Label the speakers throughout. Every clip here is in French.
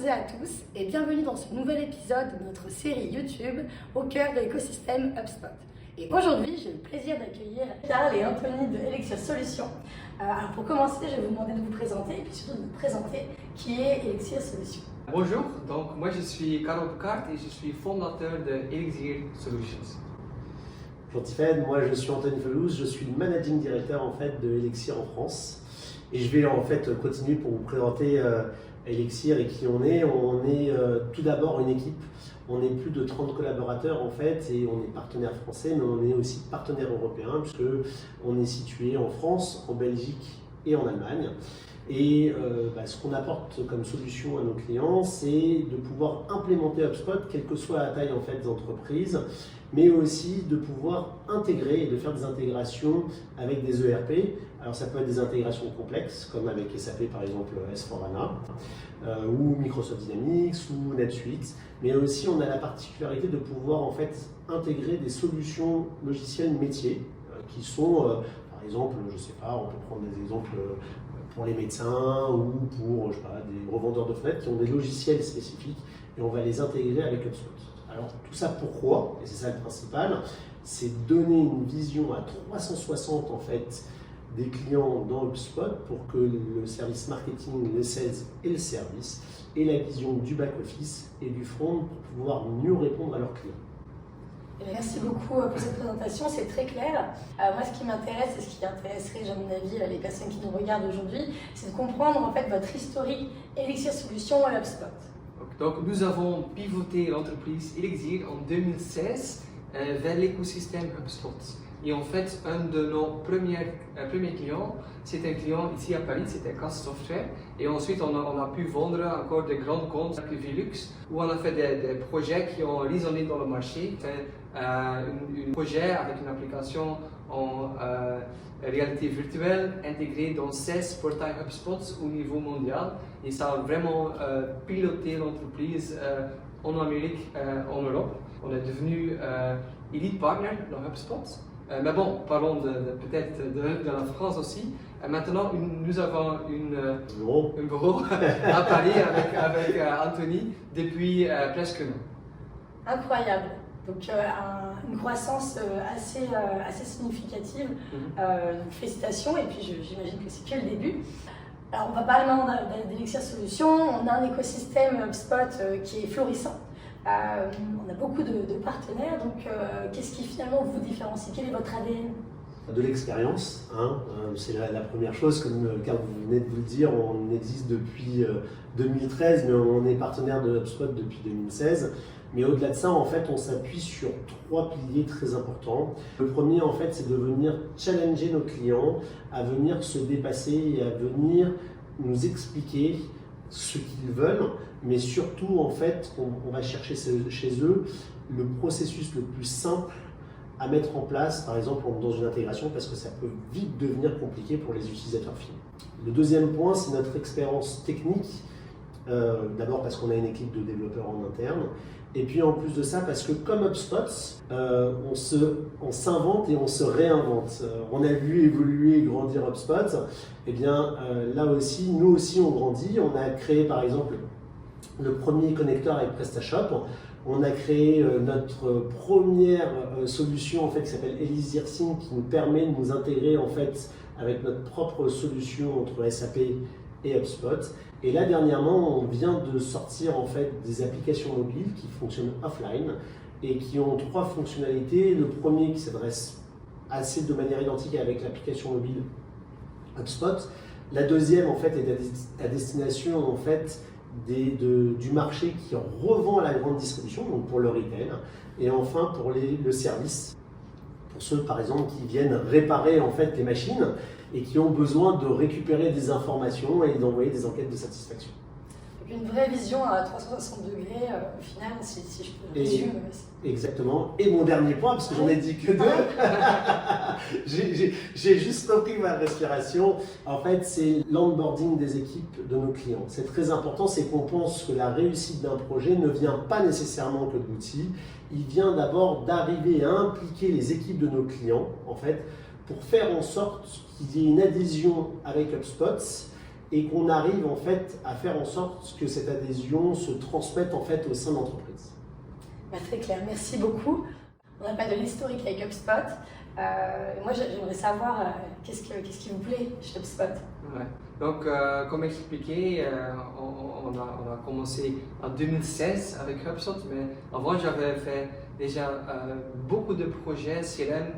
Speaker 1: et à tous et bienvenue dans ce nouvel épisode de notre série YouTube au cœur de l'écosystème HubSpot. Et aujourd'hui, j'ai le plaisir d'accueillir Karl et Anthony de Elixir Solutions. Alors pour commencer, je vais vous demander de vous présenter et puis surtout de vous présenter qui est Elixir Solutions.
Speaker 2: Bonjour, donc moi je suis Karl Bouckaert et je suis fondateur de Elixir Solutions.
Speaker 3: Bonjour Tiffaine, moi je suis Anthony Felouz, je suis le managing director en fait de Elixir en France. Et je vais en fait continuer pour vous présenter Elixir et qui on est. On est tout d'abord une équipe, on est plus de 30 collaborateurs en fait et on est partenaire français mais on est aussi partenaire européen puisque on est situé en France, en Belgique et en Allemagne. Et ce qu'on apporte comme solution à nos clients, c'est de pouvoir implémenter HubSpot, quelle que soit la taille en fait des entreprises, mais aussi de pouvoir intégrer et de faire des intégrations avec des ERP. Alors ça peut être des intégrations complexes, comme avec SAP par exemple S/4HANA, ou Microsoft Dynamics, ou NetSuite, mais aussi on a la particularité de pouvoir en fait intégrer des solutions logicielles métiers qui sont, par exemple, je sais pas, on peut prendre des exemples pour les médecins ou pour des revendeurs de fenêtres qui ont des logiciels spécifiques et on va les intégrer avec HubSpot. Alors tout ça pourquoi, et c'est ça le principal, c'est donner une vision à 360 en fait des clients dans HubSpot pour que le service marketing, le sales et le service aient la vision du back-office et du front pour pouvoir mieux répondre à leurs clients.
Speaker 1: Merci beaucoup pour cette présentation, c'est très clair. Moi, ce qui m'intéresse et ce qui intéresserait, à mon avis, les personnes qui nous regardent aujourd'hui, c'est de comprendre en fait votre historique Elixir Solutions et HubSpot.
Speaker 2: Donc nous avons pivoté l'entreprise Elixir en 2016 vers l'écosystème HubSpot. Et en fait, un de nos premiers clients, c'était un client ici à Paris, c'était Casse Software. Et ensuite, on a pu vendre encore des grands comptes like Velux, où on a fait des projets qui ont résonné dans le marché. Un projet avec une application en réalité virtuelle intégrée dans 16 portails HubSpot au niveau mondial. Et ça a vraiment piloté l'entreprise en Amérique, en Europe. On est devenu Elite Partner dans HubSpot. Mais bon, parlons peut-être de la France aussi. Maintenant, nous avons un bureau à Paris avec Anthony depuis presque un an.
Speaker 1: Incroyable. Donc une croissance assez significative. Donc, félicitations et puis j'imagine que c'est que le début. Alors on va parler maintenant d'Elixir Solutions. On a un écosystème HubSpot qui est florissant. On a beaucoup de partenaires, donc qu'est-ce qui finalement vous différencie? Quel est votre ADN?
Speaker 3: De l'expérience, c'est la première chose, car vous venez de vous le dire, on existe depuis 2013, mais on est partenaire de HubSpot depuis 2016. Mais au-delà de ça, en fait, on s'appuie sur 3 piliers très importants. Le premier, en fait, c'est de venir challenger nos clients, à venir se dépasser et à venir nous expliquer ce qu'ils veulent, mais surtout, en fait, on va chercher chez eux le processus le plus simple à mettre en place, par exemple dans une intégration, parce que ça peut vite devenir compliqué pour les utilisateurs finaux. Le deuxième point, c'est notre expérience technique. D'abord parce qu'on a une équipe de développeurs en interne, et puis en plus de ça, parce que comme HubSpot, on s'invente et on se réinvente. On a vu évoluer et grandir HubSpot, et bien là aussi, nous aussi on grandit. On a créé par exemple le premier connecteur avec PrestaShop. On a créé notre première solution en fait, qui s'appelle Elixir Sync, qui nous permet de nous intégrer en fait, avec notre propre solution entre SAP et HubSpot. Et là dernièrement, on vient de sortir en fait, des applications mobiles qui fonctionnent offline et qui ont 3 fonctionnalités. Le premier qui s'adresse assez de manière identique avec l'application mobile HubSpot. La deuxième en fait, est à destination en fait, du marché qui revend à la grande distribution, donc pour le retail, et enfin pour le service, pour ceux par exemple qui viennent réparer en fait les machines et qui ont besoin de récupérer des informations et d'envoyer des enquêtes de satisfaction.
Speaker 1: Donc une vraie vision à 360 degrés au final, si je peux résumer.
Speaker 3: Exactement. Et mon dernier point, parce que j'en ai dit que 2, j'ai juste repris ma respiration. En fait, c'est l'onboarding des équipes de nos clients. C'est très important, c'est qu'on pense que la réussite d'un projet ne vient pas nécessairement que de l'outil. Il vient d'abord d'arriver à impliquer les équipes de nos clients, en fait, pour faire en sorte qu'il y ait une adhésion avec HubSpot et qu'on arrive en fait à faire en sorte que cette adhésion se transmette en fait au sein de l'entreprise.
Speaker 1: Très clair, merci beaucoup. On n'a pas de l'historique avec HubSpot. Moi, j'aimerais savoir qu'est-ce qui vous plaît chez HubSpot.
Speaker 2: Ouais. Donc, comme expliqué, on a commencé en 2016 avec HubSpot, mais avant j'avais fait déjà beaucoup de projets CRM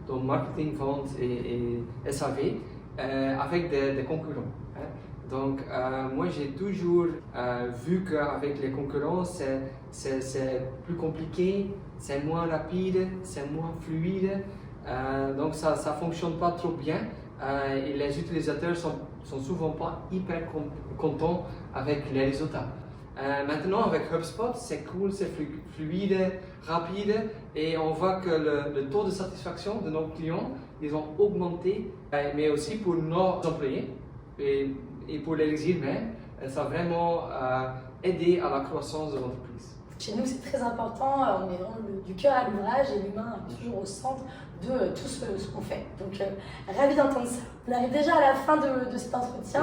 Speaker 2: dans marketing, vente et SAV avec des concurrents. Hein. Donc, moi j'ai toujours vu qu'avec les concurrents, c'est plus compliqué, c'est moins rapide, c'est moins fluide. Donc ça ne fonctionne pas trop bien et les utilisateurs sont souvent pas hyper contents avec les résultats. Maintenant avec HubSpot, c'est cool, c'est fluide, rapide et on voit que le taux de satisfaction de nos clients, ils ont augmenté, mais aussi pour nos employés et pour l'Elixir même, ça a vraiment aidé à la croissance de l'entreprise.
Speaker 1: Chez nous, c'est très important, on met vraiment du cœur à l'ouvrage et l'humain est toujours au centre de tout ce qu'on fait. Donc, ravi d'entendre ça. On arrive déjà à la fin de cet entretien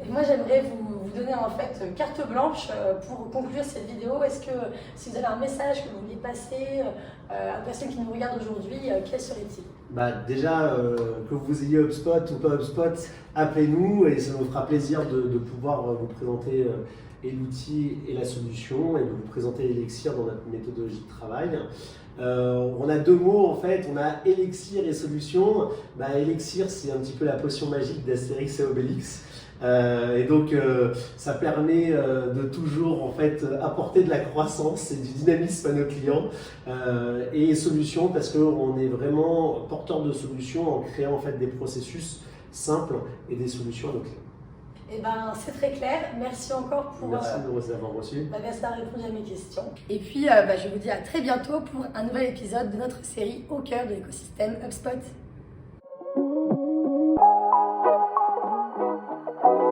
Speaker 1: et moi, j'aimerais vous donner en fait carte blanche pour conclure cette vidéo. Est-ce que si vous avez un message que vous voulez passer à une personne qui nous regarde aujourd'hui, quel serait-il ?
Speaker 3: Déjà, que vous ayez HubSpot ou pas HubSpot, appelez-nous et ça nous fera plaisir de pouvoir vous présenter et l'outil et la solution et de vous présenter Elixir dans notre méthodologie de travail. On a deux mots en fait, on a Elixir et solution. Elixir, c'est un petit peu la potion magique d'Astérix et Obélix. Et donc ça permet de toujours en fait apporter de la croissance et du dynamisme à nos clients et solutions parce qu'on est vraiment porteur de solutions en créant en fait des processus simples et des solutions à nos clients.
Speaker 1: C'est très clair. Merci encore pour...
Speaker 3: Merci de nous avoir reçus.
Speaker 1: Merci d'avoir répondu à mes questions. Et puis, je vous dis à très bientôt pour un nouvel épisode de notre série Au cœur de l'écosystème HubSpot.